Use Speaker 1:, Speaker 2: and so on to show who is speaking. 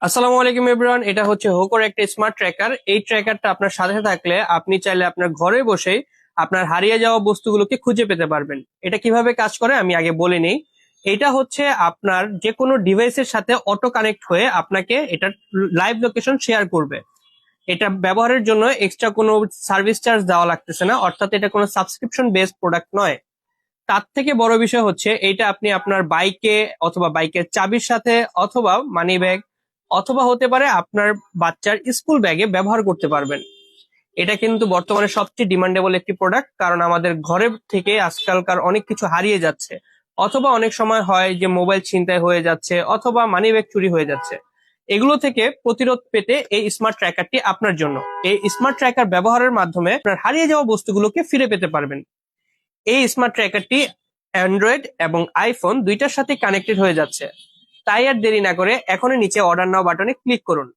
Speaker 1: আসসালামু আলাইকুম এভরিওয়ান, এটা হচ্ছে হোকোর একটা স্মার্ট ট্র্যাকার। এই ট্র্যাকারটা আপনার সাথে থাকলে আপনি চাইলে আপনার ঘরে বসেই আপনার হারিয়ে যাওয়া বস্তুগুলোকে খুঁজে পেতে পারবেন। এটা কিভাবে কাজ করে আমি আগে বলে নেই। এটা হচ্ছে আপনার যে কোনো ডিভাইসের সাথে অটো কানেক্ট হয়ে আপনাকে এটা লাইভ লোকেশন শেয়ার করবে। এটা ব্যবহারের জন্য এক্সট্রা কোনো সার্ভিস চার্জ দেওয়া লাগতেছে না, অর্থাৎ এটা কোনো সাবস্ক্রিপশন বেসড প্রোডাক্ট নয়। তার থেকে বড় বিষয় হচ্ছে এইটা আপনি আপনার বাইকে অথবা বাইকের চাবির সাথে অথবা মানি ব্যাগ অথবা হতে পারে আপনার বাচ্চার স্কুল ব্যাগে ব্যবহার করতে পারবেন। এটা কিন্তু বর্তমানে সবচেয়ে ডিমান্ডেবল একটি প্রোডাক্ট, কারণ আমাদের ঘরের থেকে আজকালকার অনেক কিছু হারিয়ে যাচ্ছে, অথবা অনেক সময় হয় যে মোবাইল ছিনতাই হয়ে যাচ্ছে অথবা মানি ব্যাগ চুরি হয়ে যাচ্ছে। এগুলো থেকে প্রতিরোধ পেতে এই স্মার্ট ট্র্যাকারটি আপনার জন্য। এই স্মার্ট ট্র্যাকার ব্যবহারের মাধ্যমে আপনার হারিয়ে যাওয়া বস্তুগুলোকে ফিরে পেতে পারবেন। এই স্মার্ট ট্র্যাকারটি অ্যান্ড্রয়েড এবং আইফোন দুইটার সাথে কানেক্টেড হয়ে যাচ্ছে। তাই আর দেরি না করে এখনই নিচে অর্ডার নাও বাটনে ক্লিক করুন।